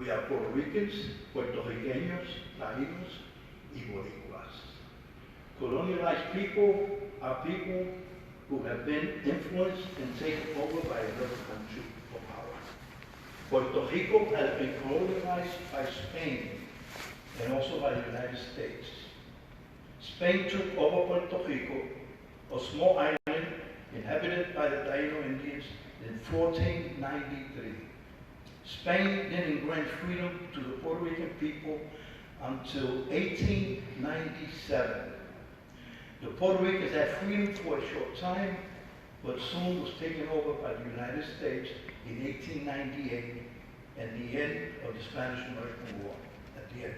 We are Puerto Ricans, Puerto Ricanos, Latinos, y Boricuas. Colonialized people are people who have been influenced and taken over by another country for power. Puerto Rico has been colonized by Spain and also by the United States. Spain took over Puerto Rico, a small island inhabited by the Taino Indians, in 1493. Spain didn't grant freedom to the Puerto Rican people until 1897. The Puerto Ricans had freedom for a short time, but soon was taken over by the United States in 1898 and the end of the Spanish-American War at the end.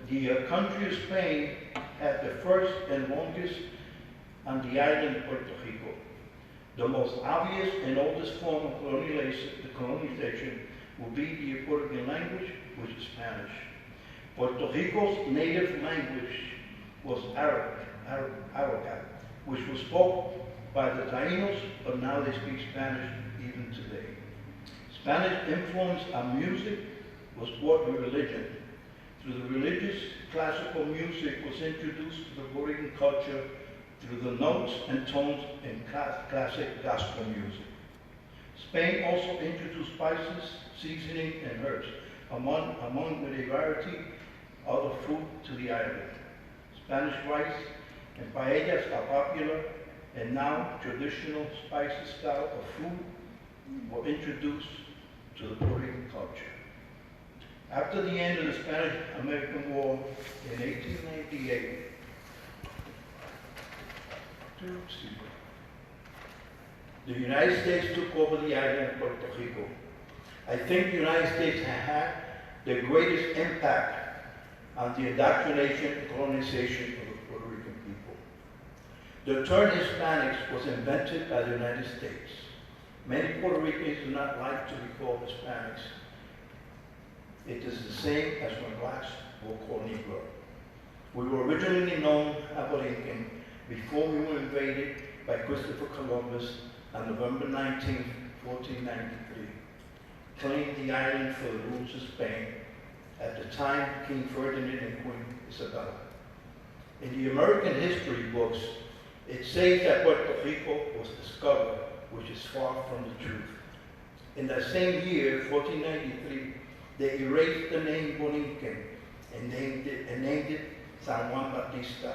The country of Spain had the first and longest on the island of Puerto Rico. The most obvious and oldest form of colonization will be the Puerto Rican language, which is Spanish. Puerto Rico's native language was Arabic, which was spoken by the Tainos, but now they speak Spanish even today. Spanish influence on music was brought with religion. Through the religious, classical music was introduced to the Puerto Rican culture through the notes and tones in classic gospel music. Spain also introduced spices, seasoning, and herbs, among with a variety of the food to the island. Spanish rice and paellas are popular, and now traditional spicy style of food were introduced to the Puerto Rican culture. After the end of the Spanish-American War in 1898, the United States took over the island of Puerto Rico. I think the United States had the greatest impact on the indoctrination and colonization of the Puerto Rican people. The term Hispanics was invented by the United States. Many Puerto Ricans do not like to be called Hispanics. It is the same as when blacks were called Negro. We were originally known as Borinquen before we were invaded by Christopher Columbus on November 19, 1493, claimed the island for the rulers of Spain, at the time King Ferdinand and Queen Isabella. In the American history books, it says that Puerto Rico was discovered, which is far from the truth. In that same year, 1493, they erased the name Borinquen and named it San Juan Bautista,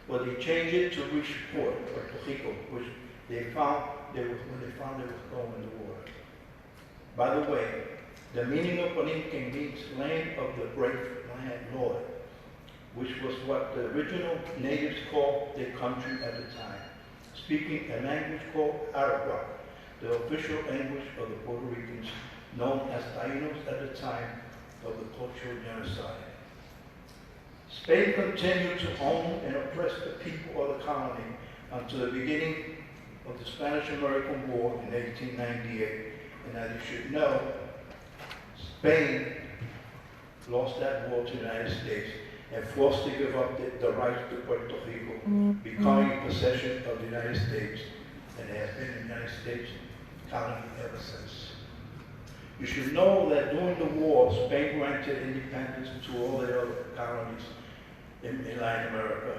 but they changed it to Richport, Puerto Rico, which they found when they found it was going in the water. By the way, the meaning of Borinquen means land of the great landlord, which was what the original natives called their country at the time, speaking a language called Arabic, the official language of the Puerto Ricans, known as Tainos at the time of the cultural genocide. Spain continued to own and oppress the people of the colony until the beginning of the Spanish-American War in 1898. And as you should know, Spain lost that war to the United States and forced to give up the rights to Puerto Rico, becoming possession of the United States, and it has been the United States colony ever since. You should know that during the war, Spain granted independence to all the other colonies in Latin America.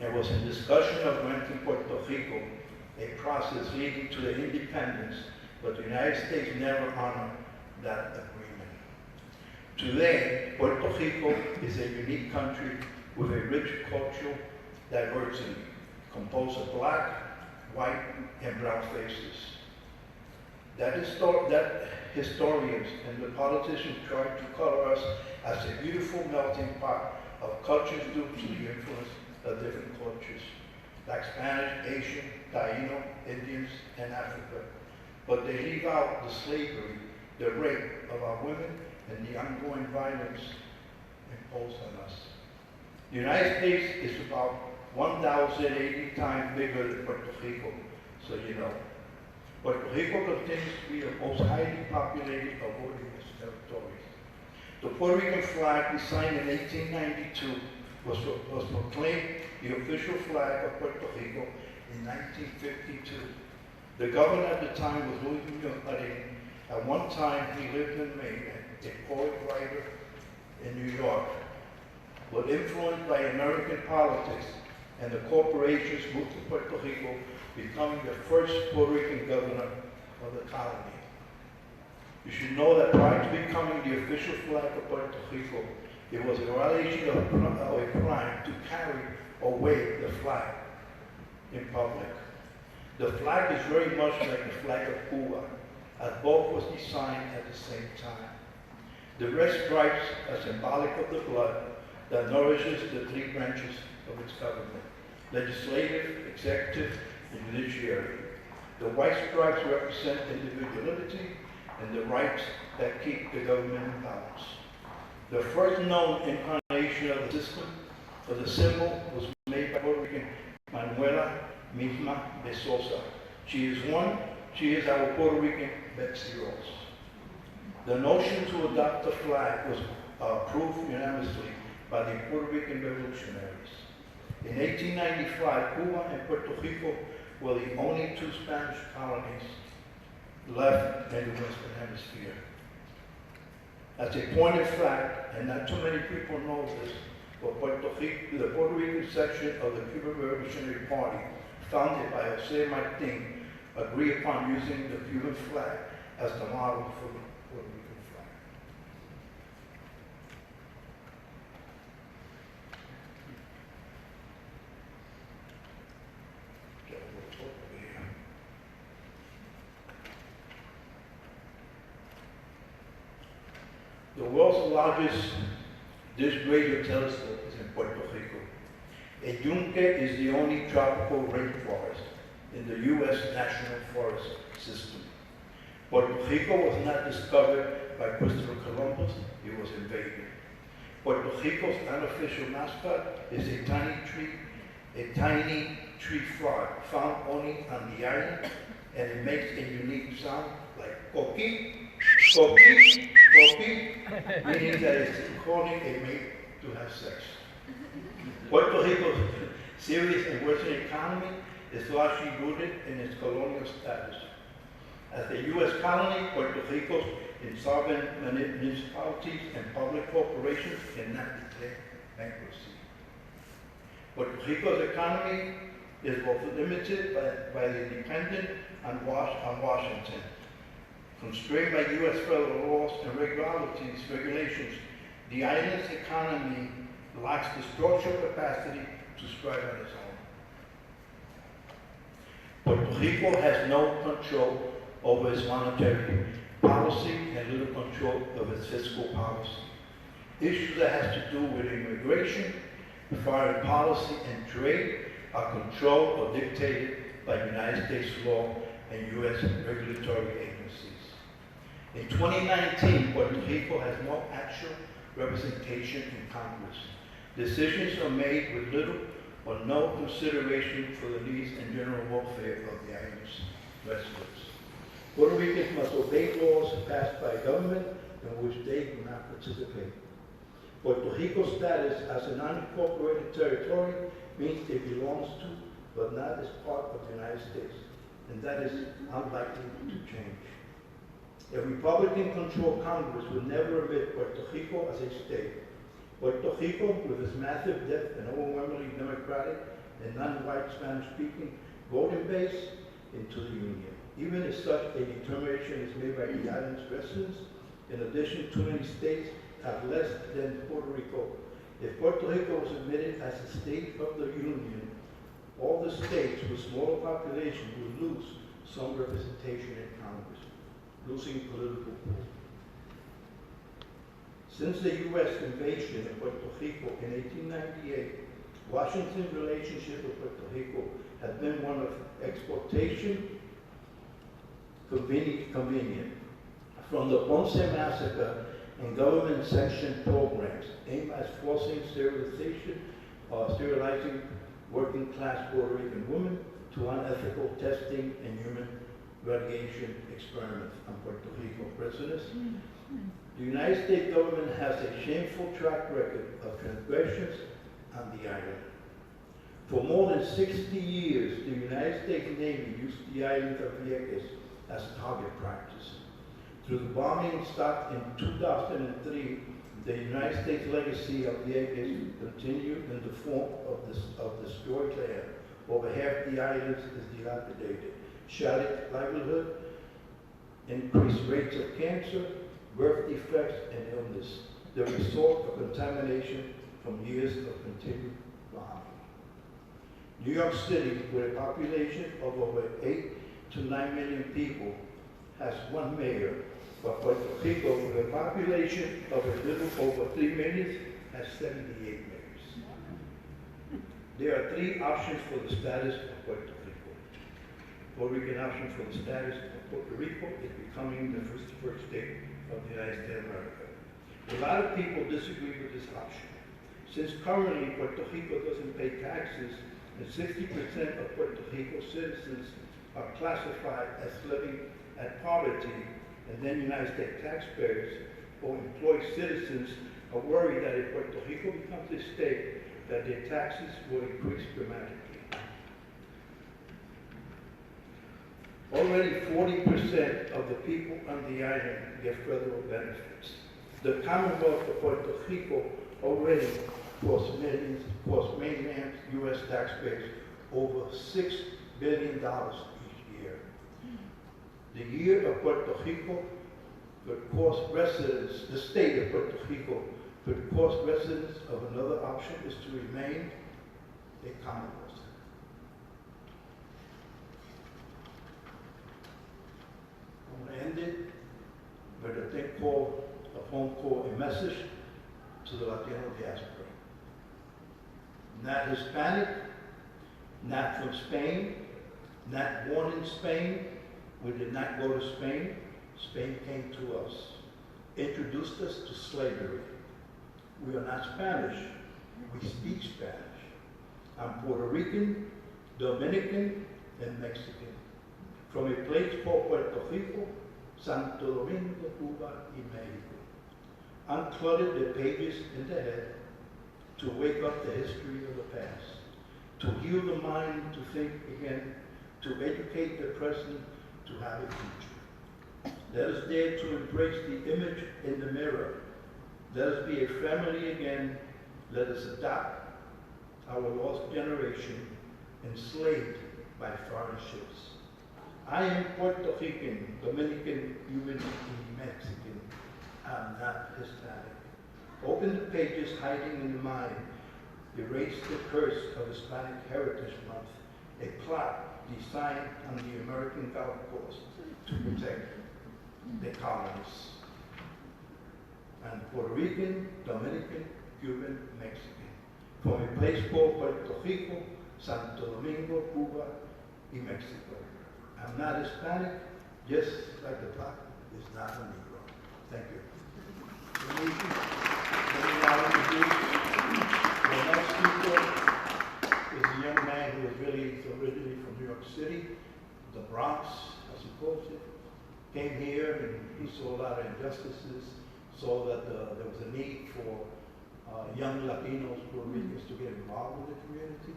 There was a discussion of granting Puerto Rico, a process leading to the independence, but the United States never honored that agreement. Today, Puerto Rico is a unique country with a rich cultural diversity, composed of black, white, and brown faces. That historians and the politicians try to color us as a beautiful melting pot of cultures due to the influence of different cultures, like Spanish, Asian, Taino, Indians, and Africa. But they leave out the slavery, the rape of our women, and the ongoing violence imposed on us. The United States is about 1,080 times bigger than Puerto Rico, so you know. Puerto Rico continues to be the most highly populated of all U.S. territories. The Puerto Rican flag, designed in 1892, was proclaimed the official flag of Puerto Rico in 1952. The governor at the time was Louis Muñoz Marin. At one time, he lived in Maine, a poet writer in New York, but influenced by American politics and the corporations, moved to Puerto Rico, becoming the first Puerto Rican governor of the colony. You should know that prior to becoming the official flag of Puerto Rico, it was a violation of a crime to carry or wave the flag in public. The flag is very much like the flag of Cuba, as both was designed at the same time. The red stripes are symbolic of the blood that nourishes the three branches of its government: legislative, executive, and judiciary. The white stripes represent individuality and the rights that keep the government in balance. The first known incarnation of the system, of the symbol, was made by Puerto Rican Manuela Misma de Sosa. She is our Puerto Rican Betsy Ross. The notion to adopt the flag was approved unanimously by the Puerto Rican revolutionaries. In 1895, Cuba and Puerto Rico were the only two Spanish colonies left in the Western Hemisphere. As a point of fact, and not too many people know this, but the Puerto Rican section of the Cuban Revolutionary Party, founded by Jose Martin, agreed upon using the Cuban flag as the model for the Puerto Rican flag. The world's largest dish radio telescope is in Puerto Rico. El Yunque is the only tropical rainforest in the U.S. National Forest System. Puerto Rico was not discovered by Christopher Columbus, it was invaded. Puerto Rico's unofficial mascot is a tiny tree frog found only on the island, and it makes a unique sound like coqui, coqui, coqui, meaning that it's calling a mate to have sex. Puerto Rico's serious and Western economy is largely rooted in its colonial status. As a U.S. colony, Puerto Rico's insolvent municipalities and public corporations cannot declare bankruptcy. Puerto Rico's economy is both limited by the dependent on Washington, constrained by U.S. federal laws and regulations. The island's economy lacks the structural capacity to strive on its own. Puerto Rico has no control over its monetary policy and little control of its fiscal policy. Issues that have to do with immigration, foreign policy, and trade are controlled or dictated by United States law and U.S. regulatory agencies. In 2019, Puerto Rico has no actual representation in Congress. Decisions are made with little or no consideration for the needs and general welfare of the island's residents. Puerto Ricans must obey laws passed by government in which they do not participate. Puerto Rico's status as an unincorporated territory means it belongs to, but not as part of the United States, and that is unlikely to change. A Republican-controlled Congress would never admit Puerto Rico as a state. Puerto Rico, with its massive depth and overwhelmingly democratic and non-white Spanish-speaking voting base, into the Union. Even as such a determination is made by the island's residents, in addition, too many states have less than Puerto Rico. If Puerto Rico was admitted as a state of the Union, all the states with smaller populations would lose some representation in Congress, losing political pull. Since the U.S. invasion of Puerto Rico in 1898, Washington's relationship with Puerto Rico has been one of exploitation, convenient. From the Ponce Massacre and government-sanctioned programs aimed at forcing sterilizing working-class Puerto Rican women to unethical testing and human radiation experiments on Puerto Rico prisoners. The United States government has a shameful track record of transgressions on the island. For more than 60 years, the United States Navy used the island of Vieques as target practice. Through the bombing stopped in 2003, the United States legacy of the Aegis continued in the form of destroyed land. Over half the islands is dilapidated. Shattered livelihood, increased rates of cancer, birth defects, and illness. The result of contamination from years of continued bombing. New York City, with a population of over 8 to 9 million people, has one mayor, but Puerto Rico, with a population of a little over 3 million, has 78 mayors. There are 3 options for the status of Puerto Rico. Puerto Rican option for the status of Puerto Rico is becoming the first state of the United States of America. A lot of people disagree with this option. Since currently Puerto Rico doesn't pay taxes, and 60% of Puerto Rico citizens are classified as living at poverty, and then United States taxpayers or employed citizens are worried that if Puerto Rico becomes a state, that their taxes will increase dramatically. Already 40% of the people on the island get federal benefits. The Commonwealth of Puerto Rico already costs mainland U.S. taxpayers over $6 billion each year. The year of Puerto Rico could cost residents, the state of Puerto Rico could cost residents of another option is to remain a Commonwealth. I'm going to end it with a thing called, a poem called A Message to the Latino Diaspora. Not Hispanic, not from Spain, not born in Spain. We did not go to Spain. Spain came to us, introduced us to slavery. We are not Spanish. We speak Spanish. I'm Puerto Rican, Dominican, and Mexican. From a place called Puerto Rico, Santo Domingo, Cuba, y Mexico. Uncluttered the pages in the head to wake up the history of the past, to heal the mind to think again, to educate the present, to have a future. Let us dare to embrace the image in the mirror. Let us be a family again. Let us adopt our lost generation enslaved by foreign ships. I am Puerto Rican, Dominican, Cuban, and Mexican. I'm not Hispanic. Open the pages hiding in the mind. Erase the curse of Hispanic Heritage Month, a plot designed on the American Golf Course to protect the colonists. I'm Puerto Rican, Dominican, Cuban, Mexican. From a place called Puerto Rico, Santo Domingo, Cuba, y Mexico. I'm not Hispanic, just like the black is not a Negro. Thank you. Let me now introduce the next speaker is a young man who is originally from New York City, the Bronx, I suppose it. Came here and he saw a lot of injustices, saw that there was a need for young Latinos, Puerto Ricans to get involved with the community.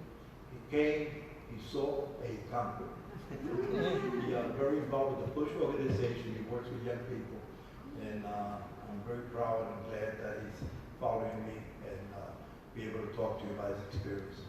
He came, he saw, and he conquered. He is very involved with the Bush organization. He works with young people. And I'm very proud and glad that he's following me and be able to talk to you about his experience.